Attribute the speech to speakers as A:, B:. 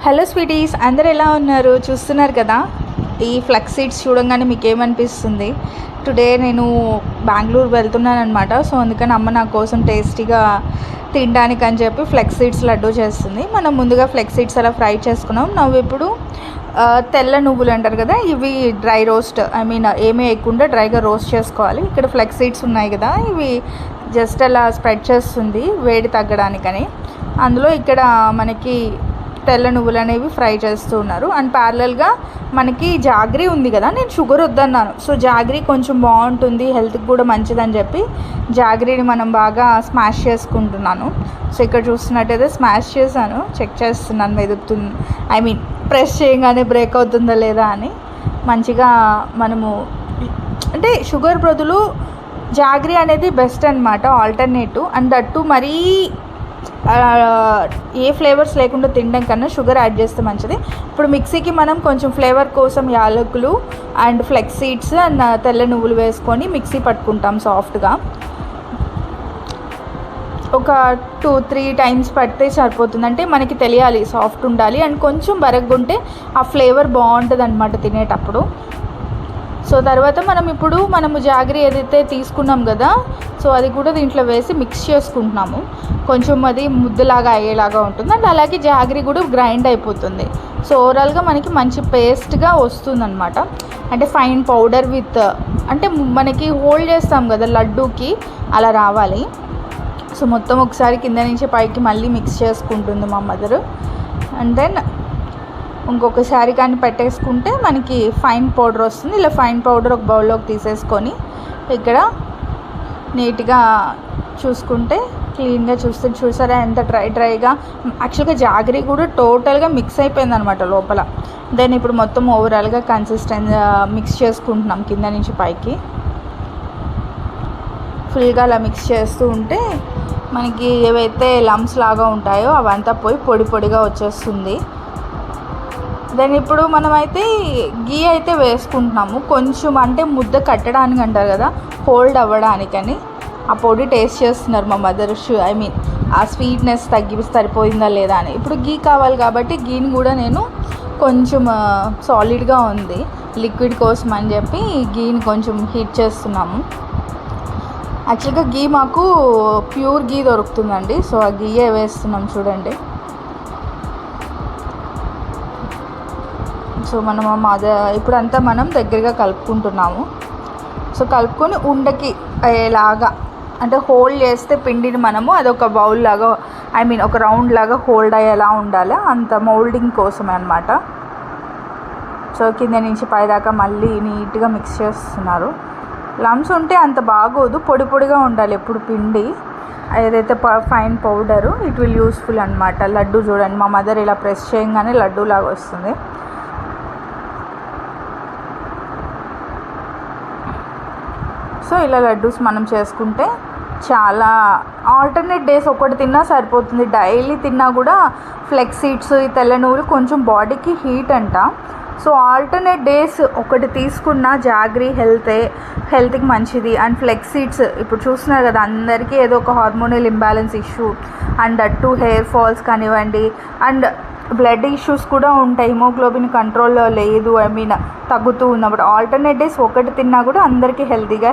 A: Hello sweeties, అందరు ఎలా ఉన్నారు? చూస్తున్నారు కదా, ఈ ఫ్లెక్స్ సీడ్స్ చూడంగానే మీకు ఏమనిపిస్తుంది? టుడే నేను బెంగళూరు వెళ్తున్నాను అనమాట. సో అందుకని అమ్మ నా కోసం టేస్టీగా తినడానికి అని చెప్పి ఫ్లెక్స్ సీడ్స్ లడ్డు చేస్తుంది. మనం ముందుగా ఫ్లెక్స్ సీడ్స్ అలా ఫ్రై చేసుకున్నాం. నవ్వు ఇప్పుడు తెల్ల నువ్వులు అంటారు కదా, ఇవి డ్రై రోస్ట్, ఏమీ వేయకుండా డ్రైగా రోస్ట్ చేసుకోవాలి. ఇక్కడ ఫ్లెక్స్ సీడ్స్ ఉన్నాయి కదా, ఇవి జస్ట్ అలా స్ప్రెడ్ చేస్తుంది వేడి తగ్గడానికని. అందులో ఇక్కడ మనకి తెల్ల నువ్వులు అనేవి ఫ్రై చేస్తూ ఉన్నారు. అండ్ ప్యారలల్గా మనకి జాగ్రీ ఉంది కదా, నేను షుగర్ వద్దన్నాను. సో జాగ్రీ కొంచెం బాగుంటుంది, హెల్త్కి కూడా మంచిదని చెప్పి జాగ్రీని మనం బాగా స్మాష్ చేసుకుంటున్నాను. సో ఇక్కడ చూస్తున్నట్టయితే స్మాష్ చేశాను, చెక్ చేస్తున్నాను మెదుపుతుంది, ప్రెస్ చేయగానే బ్రేక్ అవుతుందా లేదా అని. మంచిగా మనము అంటే షుగర్ బదులు జాగ్రీ అనేది బెస్ట్ అనమాట, ఆల్టర్నేటివ్. అండ్ దట్టు మరీ ఏ ఫ్లేవర్స్ లేకుండా తినడం కన్నా షుగర్ యాడ్ చేస్తే మంచిది. ఇప్పుడు మిక్సీకి మనం కొంచెం ఫ్లేవర్ కోసం యాలకులు అండ్ ఫ్లెక్స్ సీడ్స్ అండ్ తెల్ల నువ్వులు వేసుకొని మిక్సీ పట్టుకుంటాం సాఫ్ట్గా. ఒక 2-3 టైమ్స్ పడితే సరిపోతుంది. అంటే మనకి తెలియాలి సాఫ్ట్ ఉండాలి అండ్ కొంచెం బరగ్గుంటే ఆ ఫ్లేవర్ బాగుంటుంది అనమాట తినేటప్పుడు. సో తర్వాత మనము జాగ్రీ ఏదైతే తీసుకున్నాం కదా, సో అది కూడా దీంట్లో వేసి మిక్స్ చేసుకుంటున్నాము. కొంచెం అది ముద్దలాగా అయ్యేలాగా ఉంటుంది అండ్ అలాగే జాగ్రీ కూడా గ్రైండ్ అయిపోతుంది. సో ఓవరాల్గా మనకి మంచి పేస్ట్గా వస్తుంది అనమాట. అంటే ఫైన్ పౌడర్ విత్, అంటే మనకి హోల్డ్ చేస్తాం కదా లడ్డూకి, అలా రావాలి. సో మొత్తం ఒకసారి కింద నుంచి పైకి మళ్ళీ మిక్స్ చేసుకుంటుంది మా మదరు. అండ్ దెన్ ఇంకొకసారి కానీ పెట్టేసుకుంటే మనకి ఫైన్ పౌడర్ వస్తుంది. ఇలా ఫైన్ పౌడర్ ఒక బౌల్లోకి తీసేసుకొని ఇక్కడ నీట్గా చూసుకుంటే క్లీన్గా చూసారా ఎంత డ్రైగా. యాక్చువల్గా జాగ్రీ కూడా టోటల్గా మిక్స్ అయిపోయింది అనమాట లోపల. దెన్ ఇప్పుడు మొత్తం ఓవరాల్గా మిక్స్ చేసుకుంటున్నాం కింద నుంచి పైకి. ఫుల్గా అలా మిక్స్ చేస్తూ ఉంటే మనకి ఏవైతే లమ్స్ లాగా ఉంటాయో అవంతా పోయి పొడి పొడిగా వచ్చేస్తుంది. దెన్ ఇప్పుడు మనమైతే గీ అయితే వేసుకుంటున్నాము కొంచెం, అంటే ముద్ద కట్టడానికి అంటారు కదా, హోల్డ్ అవ్వడానికని. ఆ పొడి టేస్ట్ చేస్తున్నారు మా మదర్, ఆ స్వీట్నెస్ సరిపోయిందా లేదా అని. ఇప్పుడు గీ కావాలి కాబట్టి గీని కూడా నేను కొంచెం సాలిడ్గా ఉంది లిక్విడ్ కోసం అని చెప్పి గీని కొంచెం హీట్ చేస్తున్నాము. యాక్చువల్గా గీ మాకు ప్యూర్ గీ దొరుకుతుందండి, సో ఆ గీయే వేస్తున్నాం చూడండి. సో ఇప్పుడంతా మనం దగ్గరగా కలుపుకుంటున్నాము. సో కలుపుకొని ఉండకి అయ్యేలాగా, అంటే హోల్డ్ చేస్తే పిండిని మనము అదొక బౌల్ లాగా, ఒక రౌండ్ లాగా హోల్డ్ అయ్యేలా ఉండాలి, అంత మౌల్డింగ్ కోసమే అనమాట. సో కింద నుంచి పైదాకా మళ్ళీ నీట్గా మిక్స్ చేస్తున్నారు. లమ్స్ ఉంటే అంత బాగోదు, పొడి పొడిగా ఉండాలి ఎప్పుడు పిండి. ఏదైతే fine powder it will useful అనమాట. లడ్డు చూడండి, మా మదర్ ఇలా ప్రెస్ చేయగానే లడ్డు లాగా వస్తుంది. సో ఇలా లడ్డూస్ మనం చేసుకుంటే చాలా ఆల్టర్నేట్ డేస్ ఒకటి తిన్నా సరిపోతుంది. డైలీ తిన్నా కూడా ఫ్లెక్స్ సీడ్స్, ఈ తెల్ల నువ్వులు కొంచెం బాడీకి హీట్ అంట. సో ఆల్టర్నేట్ డేస్ ఒకటి తీసుకున్న జాగ్రీ హెల్త్కి మంచిది. అండ్ ఫ్లెక్స్ సీడ్స్ ఇప్పుడు చూస్తున్నారు కదా, అందరికీ ఏదో ఒక హార్మోనల్ ఇంబ్యాలెన్స్ ఇష్యూ అండ్ అటు హెయిర్ ఫాల్స్ కానివ్వండి, అండ్ బ్లడ్ ఇష్యూస్ కూడా ఉంటాయి. హిమోగ్లోబిన్ కంట్రోల్లో లేదు, తగ్గుతూ ఉన్నప్పుడు ఆల్టర్నేట్ డేస్ ఒకటి తిన్నా కూడా అందరికీ హెల్తీగా